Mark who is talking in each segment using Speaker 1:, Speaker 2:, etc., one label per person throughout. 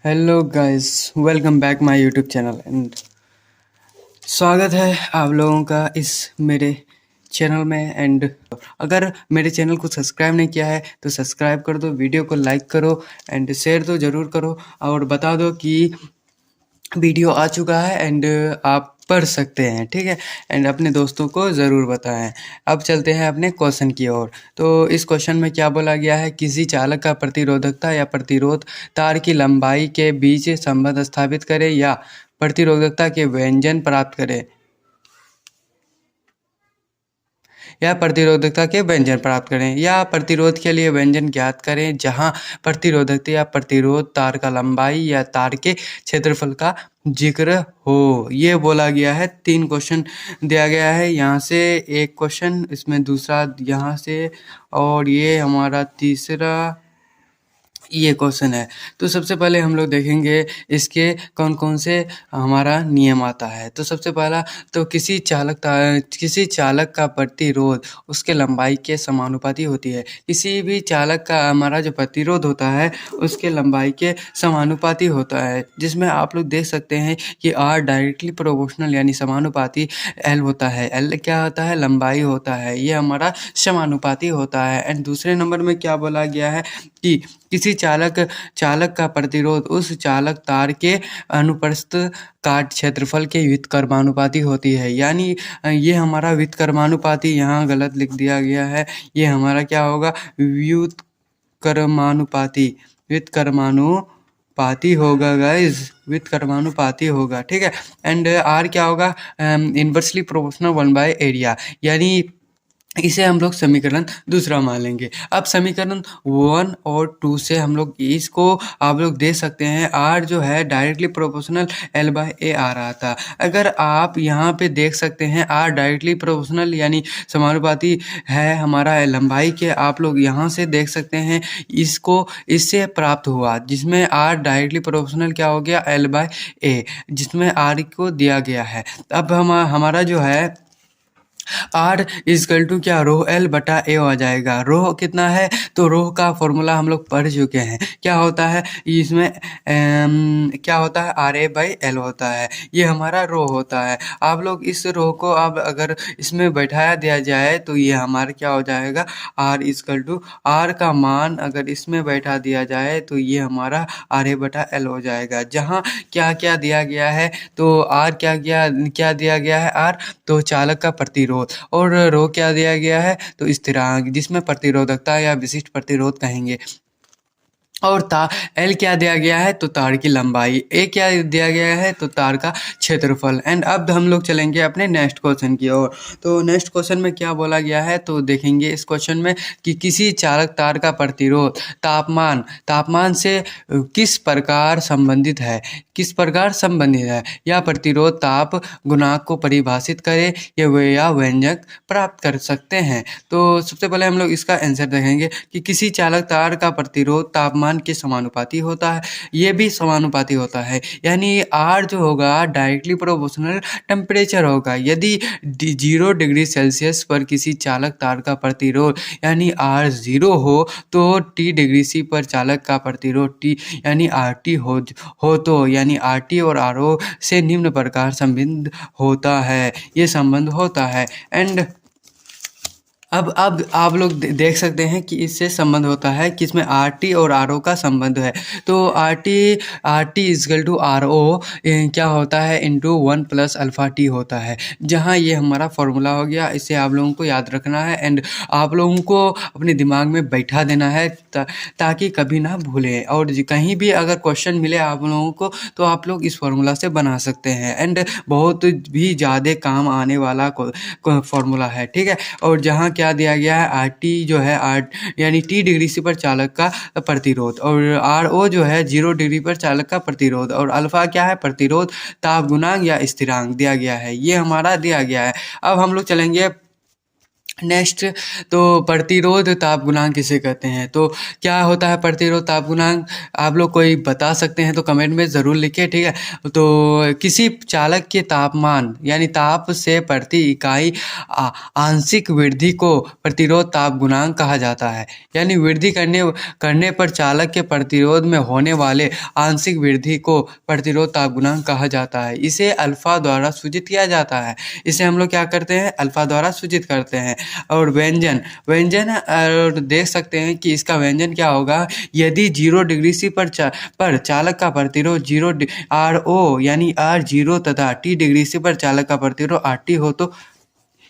Speaker 1: Hello guys, welcome back my YouTube channel and स्वागत है आप लोगों का इस मेरे चैनल में। एंड अगर मेरे चैनल को सब्सक्राइब नहीं किया है तो सब्सक्राइब कर दो, वीडियो को लाइक करो एंड शेयर तो ज़रूर करो और बता दो कि वीडियो आ चुका है एंड आप पढ़ सकते हैं, ठीक है। एंड अपने दोस्तों को ज़रूर बताएं। अब चलते हैं अपने क्वेश्चन की ओर। तो इस क्वेश्चन में क्या बोला गया है, किसी चालक का प्रतिरोधकता या प्रतिरोध तार की लंबाई के बीच संबंध स्थापित करें या प्रतिरोधकता के व्यंजन प्राप्त करें या प्रतिरोधकता के व्यंजन प्राप्त करें या प्रतिरोध के लिए व्यंजन ज्ञात करें जहां प्रतिरोधकता या प्रतिरोध तार का लंबाई या तार के क्षेत्रफल का जिक्र हो। ये बोला गया है। 3 क्वेश्चन दिया गया है, यहाँ से एक क्वेश्चन, इसमें दूसरा यहाँ से, और ये हमारा तीसरा ये क्वेश्चन है। तो सबसे पहले हम लोग देखेंगे इसके कौन कौन से हमारा नियम आता है। तो सबसे पहला, तो किसी चालक का प्रतिरोध उसके लंबाई के समानुपाती होती है। किसी भी चालक का हमारा जो प्रतिरोध होता है उसके लंबाई के समानुपाती होता है, जिसमें आप लोग देख सकते हैं कि आर डायरेक्टली प्रोपोर्शनल यानी समानुपाती एल होता है। एल क्या होता है, लंबाई होता है, ये हमारा समानुपाती होता है। एंड दूसरे नंबर में क्या बोला गया है कि किसी चालक का प्रतिरोध उस चालक तार के अनुप्रस्थ काट क्षेत्रफल के व्युत्क्रमानुपाती होती है। यानी ये हमारा व्युत्क्रमानुपाती यहाँ गलत लिख दिया गया है, ये हमारा क्या होगा, व्युत्क्रमानुपाती व्युत्क्रमानुपाती होगा गाइस, व्युत्क्रमानुपाती होगा, ठीक है। एंड आर क्या होगा, इन्वर्सली प्रोपोर्शनल 1 बाय एरिया, यानी इसे हम लोग समीकरण दूसरा मान लेंगे। अब समीकरण 1 और 2 से हम लोग इसको आप लोग दे सकते हैं। आर जो है डायरेक्टली प्रोपोर्शनल एल बाय ए आ रहा था। अगर आप यहाँ पे देख सकते हैं आर डायरेक्टली प्रोपोर्शनल यानी समानुपाती है हमारा लंबाई के, आप लोग यहाँ से देख सकते हैं इसको, इससे प्राप्त हुआ, जिसमें आर डायरेक्टली प्रोपोर्शनल क्या हो गया, एल बाय ए, जिसमें आर को दिया गया है। अब हमारा जो है आर इजकल टू क्या, रो एल बटा ए हो जाएगा। रो कितना है, तो रो का फॉर्मूला हम लोग पढ़ चुके हैं, क्या होता है इसमें, क्या होता है, आर ए बाई एल होता है, ये हमारा रो होता है। आप लोग इस रो को अब अगर इसमें बैठाया दिया जाए तो ये हमारा क्या हो जाएगा, आर इजकल टू, आर का मान अगर इसमें बैठा दिया जाए तो ये हमारा आर ए बटा एल हो जाएगा। जहाँ क्या क्या दिया गया है, तो आर क्या दिया गया है, आर तो चालक का प्रतिरोध, और रो क्या दिया गया है, तो स्थिरांक, जिसमें प्रतिरोधकता या विशिष्ट प्रतिरोध कहेंगे। और एल क्या दिया गया है, तो तार की लंबाई। ए क्या दिया गया है, तो तार का क्षेत्रफल। एंड अब हम लोग चलेंगे अपने नेक्स्ट क्वेश्चन की ओर। तो नेक्स्ट क्वेश्चन में क्या बोला गया है, तो देखेंगे इस क्वेश्चन में कि किसी चालक तार का प्रतिरोध तापमान से किस प्रकार संबंधित है, या प्रतिरोध ताप गुणांक को परिभाषित करें या व्यंजक प्राप्त कर सकते हैं। तो सबसे पहले हम लोग इसका आंसर देखेंगे कि किसी चालक तार का प्रतिरोध तापमान के समानुपाती होता है। ये भी समानुपाती होता है, यानी आर जो होगा डायरेक्टली प्रोपोर्शनल टेम्परेचर होगा। यदि 0 डिग्री सेल्सियस पर किसी चालक तार का प्रतिरोध यानी आर 0 हो तो T डिग्री सी पर चालक का प्रतिरोध T यानी RT हो तो यानी RT और RO से निम्न प्रकार संबंध होता है, ये संबंध होता है। एंड अब आप लोग देख सकते हैं कि इससे संबंध होता है कि इसमें आर टी और आर ओ का संबंध है। तो R T equal to R O क्या होता है, इंटू 1 प्लस अल्फ़ा टी होता है। जहां ये हमारा फॉर्मूला हो गया, इसे आप लोगों को याद रखना है एंड आप लोगों को अपने दिमाग में बैठा देना है ताकि कभी ना भूलें। और कहीं भी अगर क्वेश्चन मिले आप लोगों को तो आप लोग इस फॉर्मूला से बना सकते हैं। एंड बहुत भी ज़्यादा काम आने वाला फॉर्मूला है, ठीक है। और जहाँ क्या दिया गया है, आर टी जो है आर यानी T डिग्री सी पर चालक का प्रतिरोध, और आर ओ जो है 0 डिग्री पर चालक का प्रतिरोध, और अल्फा क्या है, प्रतिरोध ताप गुणांक या स्थिरांक दिया गया है, ये हमारा दिया गया है। अब हम लोग चलेंगे नेक्स्ट, तो प्रतिरोध ताप गुणांक किसे कहते हैं? तो क्या होता है प्रतिरोध ताप गुणांक? आप लोग कोई बता सकते हैं तो कमेंट में ज़रूर लिखिए, ठीक है। तो किसी चालक के तापमान यानी ताप से प्रति इकाई आंशिक वृद्धि को प्रतिरोध ताप गुणांक कहा जाता है। यानी वृद्धि करने पर चालक के प्रतिरोध में होने वाले आंशिक वृद्धि को प्रतिरोध ताप गुणांक कहा जाता है। इसे अल्फा द्वारा सूचित किया जाता है। इसे हम लोग क्या करते हैं? अल्फा द्वारा सूचित करते हैं। और व्यंजन व्यंजन और देख सकते हैं कि इसका व्यंजन क्या होगा। यदि 0 डिग्री सी पर चालक का प्रतिरोध 0 RO यानी R0 तथा T डिग्री सी पर चालक का प्रतिरोध RT हो तो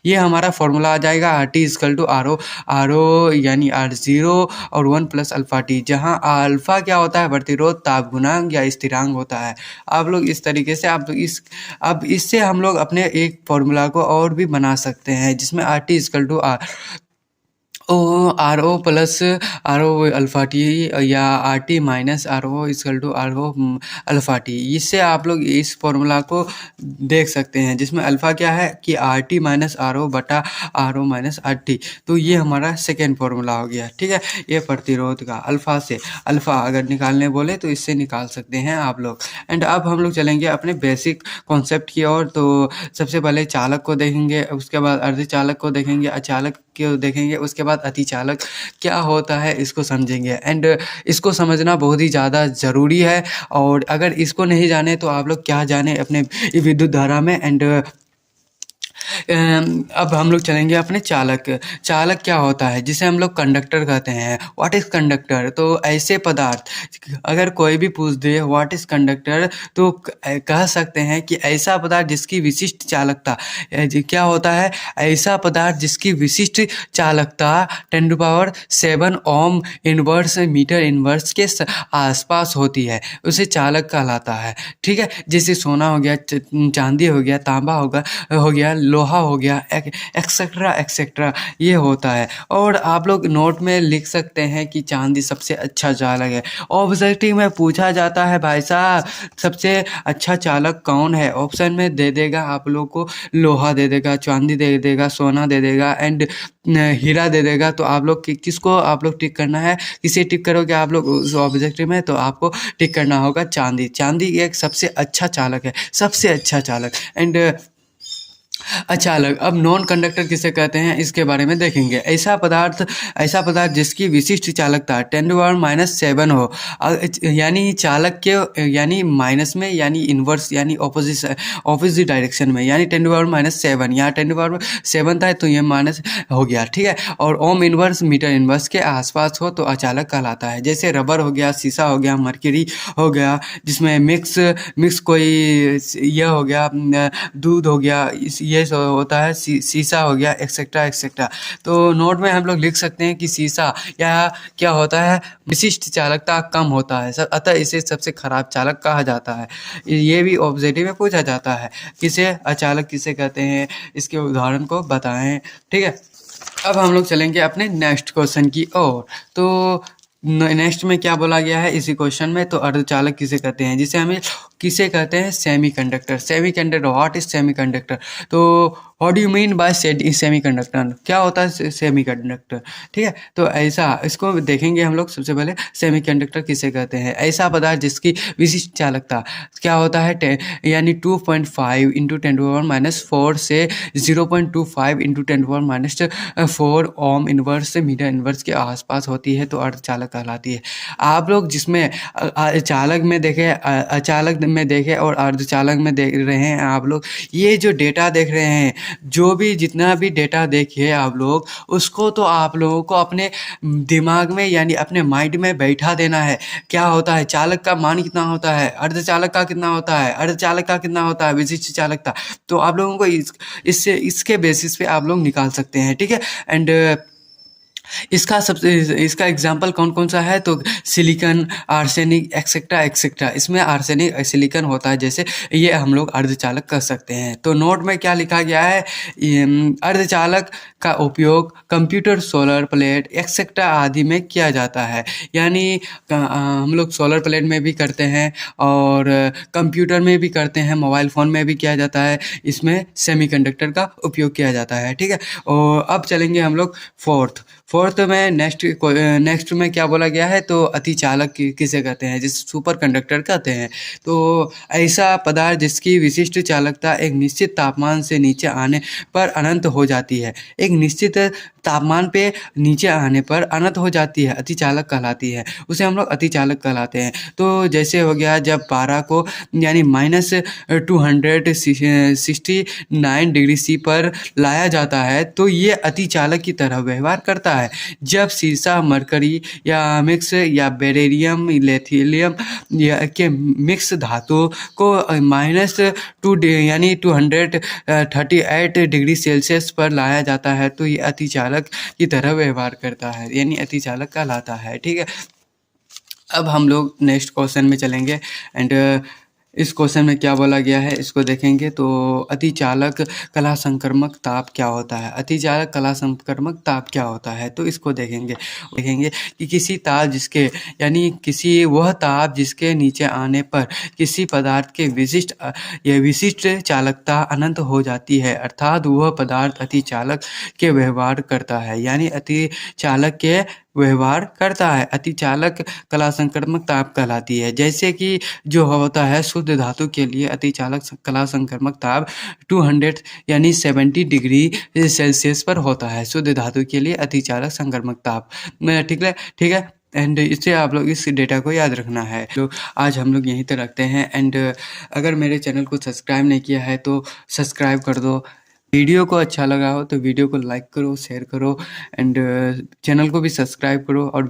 Speaker 1: ये हमारा फॉर्मूला आ जाएगा RT इजकल टू RO यानी R0 और 1 प्लस अल्फा टी, जहाँ अल्फा क्या होता है? प्रतिरोध ताप गुणांक या स्थिरांक होता है। आप लोग इस तरीके से आप इस अब इससे हम लोग अपने एक फॉर्मूला को और भी बना सकते हैं, जिसमें RT is equal to RO plus RO alpha t या RT minus RO is equal to RO alpha t. इससे आप लोग इस फॉर्मूला को देख सकते हैं, जिसमें अल्फा क्या है कि RT माइनस RO बटा RO माइनस RT। तो ये हमारा सेकेंड फॉर्मूला हो गया, ठीक है। ये प्रतिरोध का अल्फा से अल्फा अगर निकालने बोले तो इससे निकाल सकते हैं आप लोग। एंड अब हम लोग चलेंगे अपने बेसिक कॉन्सेप्ट की ओर। तो सबसे पहले चालक को देखेंगे, उसके बाद अर्धचालक को देखेंगे, अचालक को देखेंगे, उसके बाद अतिचालक क्या होता है इसको समझेंगे। एंड इसको समझना बहुत ही ज़्यादा ज़रूरी है, और अगर इसको नहीं जाने तो आप लोग क्या जाने अपने विद्युत धारा में। एंड अब हम लोग चलेंगे अपने चालक। चालक क्या होता है? जिसे हम लोग कंडक्टर कहते हैं। What is conductor? तो ऐसे पदार्थ, अगर कोई भी पूछ दे व्हाट इज़ कंडक्टर, तो कह सकते हैं कि ऐसा पदार्थ जिसकी विशिष्ट चालकता क्या होता है? ऐसा पदार्थ जिसकी विशिष्ट चालकता 10⁻⁷ ओम इनवर्स मीटर इनवर्स के आसपास होती है, उसे चालक कहलाता है, ठीक है। जैसे सोना हो गया, चांदी हो गया, तांबा हो गया, लोहा हो गया, एक्सेट्रा एक्सेट्रा, ये होता है। और आप लोग नोट में लिख सकते हैं कि चांदी सबसे अच्छा चालक है। ऑब्जेक्टिव में पूछा जाता है भाई साहब सबसे अच्छा चालक कौन है? ऑप्शन में दे देगा आप लोग को, लोहा दे देगा, चांदी दे देगा, सोना दे देगा, एंड हीरा दे देगा। तो आप लोग किसको आप लोग टिक करना है? किसे टिक करोगे आप लोग उस ऑब्जेक्टिव में? तो आपको टिक करना होगा चांदी। चांदी एक सबसे अच्छा चालक है, सबसे अच्छा चालक। एंड अचालक, अब नॉन कंडक्टर किसे कहते हैं इसके बारे में देखेंगे। ऐसा पदार्थ जिसकी विशिष्ट चालकता 10⁻⁷ हो, यानी चालक के यानी माइनस में, यानी इन्वर्स, यानी ऑपोजिट डायरेक्शन में, यानी 10⁻⁷। यहाँ 10⁻⁷ था तो ये माइनस हो गया, ठीक है। और ओम इन्वर्स मीटर इन्वर्स के आसपास हो तो अचालक कहलाता है। जैसे रबर हो गया, शीशा हो गया, मरकरी हो गया, जिसमें मिक्स कोई यह हो गया, दूध हो गया, ये सब होता है, शीशा हो गया, एक्सेट्रा एक्सेट्रा। तो नोट में हम लोग लिख सकते हैं कि शीशा या क्या होता है, विशिष्ट चालकता कम होता है, अतः इसे सबसे खराब चालक कहा जाता है। ये भी ऑब्जेक्टिव में पूछा जाता है, किसे अचालक किसे कहते हैं, इसके उदाहरण को बताएं, ठीक है। अब हम लोग चलेंगे अपने नेक्स्ट क्वेश्चन की ओर। तो नेक्स्ट में क्या बोला गया है इसी क्वेश्चन में? तो अर्धचालक किसे कहते हैं? जिसे हमें किसे कहते हैं? Semiconductor. Semiconductor, what is semiconductor? तो what do you mean by semiconductor? क्या होता है सेमीकंडक्टर, ठीक है। तो ऐसा इसको देखेंगे हम लोग। सबसे पहले सेमीकंडक्टर किसे कहते हैं? ऐसा पदार्थ जिसकी विशिष्ट चालकता क्या होता है, यानी 2.5 × 10⁻⁴ से 0.25 × 10⁻⁴ ओम इनवर्स से मीटर इनवर्स के आसपास होती है, तो अर्धचालक कहलाती है। आप लोग जिसमें चालक में देखें, अचालक में देखें और अर्धचालक में देख रहे हैं आप लोग, ये जो डेटा देख रहे हैं, जो भी जितना भी डेटा देखिए आप लोग, उसको तो आप लोगों को अपने दिमाग में यानी अपने माइंड में बैठा देना है। क्या होता है चालक का मान कितना होता है, अर्धचालक का कितना होता है, अर्धचालक का कितना होता है, विशिष्ट चालकता। तो आप लोगों को इसके बेसिस पे आप लोग निकाल सकते हैं, ठीक है। एंड इसका एग्जाम्पल कौन-कौन सा है, तो सिलिकॉन, आर्सेनिक एक्सेट्रा एक्सेट्रा। इसमें आर्सेनिक सिलिकॉन होता है, जैसे ये हम लोग अर्धचालक कर सकते हैं। तो नोट में क्या लिखा गया है, अर्धचालक का उपयोग कंप्यूटर, सोलर प्लेट एक्सेट्रा आदि में किया जाता है। यानी हम लोग सोलर प्लेट में भी करते हैं और कंप्यूटर में भी करते हैं, मोबाइल फ़ोन में भी किया जाता है। इसमें सेमीकंडक्टर का उपयोग किया जाता है, ठीक है। और अब चलेंगे हम लोग फोर्थ में नेक्स्ट में क्या बोला गया है, तो अतिचालक किसे कहते हैं, जिसे सुपर कंडक्टर कहते हैं। तो ऐसा पदार्थ जिसकी विशिष्ट चालकता एक निश्चित तापमान से नीचे आने पर अनंत हो जाती है, एक निश्चित तापमान पे नीचे आने पर अनंत हो जाती है, अतिचालक कहलाती है, उसे हम लोग अतिचालक कहलाते हैं। तो जैसे हो गया जब पारा को यानी -269 डिग्री सी पर लाया जाता है, तो ये अतिचालक की तरह व्यवहार करता है। जब सीसा, मरकरी या मिक्स या बेरिलियम, लिथियम या के मिक्स धातु को -2 यानी 238 डिग्री सेल्सियस पर लाया जाता है, तो ये अतिचालक की तरह व्यवहार करता है, यानी अतिचालक कहलाता है, ठीक है। अब हम लोग नेक्स्ट क्वेश्चन में चलेंगे एंड इस क्वेश्चन में क्या बोला गया है इसको देखेंगे। तो अतिचालक कला संक्रामक ताप क्या होता है, अतिचालक कला संक्रामक ताप क्या होता है, तो इसको देखेंगे कि किसी ताप जिसके यानी किसी वह ताप जिसके नीचे आने पर किसी पदार्थ के विशिष्ट चालकता अनंत हो जाती है, अर्थात वह पदार्थ अतिचालक के व्यवहार करता है, यानी अतिचालक के व्यवहार करता है। अतिचालक कला संक्रामक ताप कहलाती है। जैसे कि जो होता है शुद्ध धातु के लिए अतिचालक कला संक्रामक ताप 200 यानी 70 डिग्री सेल्सियस पर होता है, शुद्ध धातु के लिए अतिचालक संक्रामक ताप, ठीक है। एंड इससे आप लोग इस डेटा को याद रखना है। तो आज हम लोग यहीं तक रखते हैं एंड अगर मेरे चैनल को सब्सक्राइब नहीं किया है तो सब्सक्राइब कर दो। वीडियो को अच्छा लगा हो तो वीडियो को लाइक करो, शेयर करो एंड चैनल को भी सब्सक्राइब करो और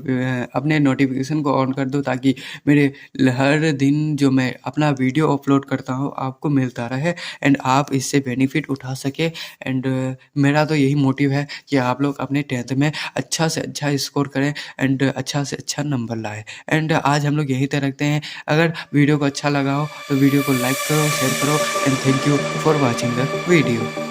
Speaker 1: अपने नोटिफिकेशन को ऑन कर दो, ताकि मेरे हर दिन जो मैं अपना वीडियो अपलोड करता हूँ आपको मिलता रहे एंड आप इससे बेनिफिट उठा सके। एंड मेरा तो यही मोटिव है कि आप लोग अपने 10th में अच्छा से अच्छा स्कोर करें एंड अच्छा से अच्छा नंबर लाए। एंड आज हम लोग यहीं तक रखते हैं। अगर वीडियो को अच्छा लगा हो तो वीडियो को लाइक करो, शेयर करो and thank you for watching the video.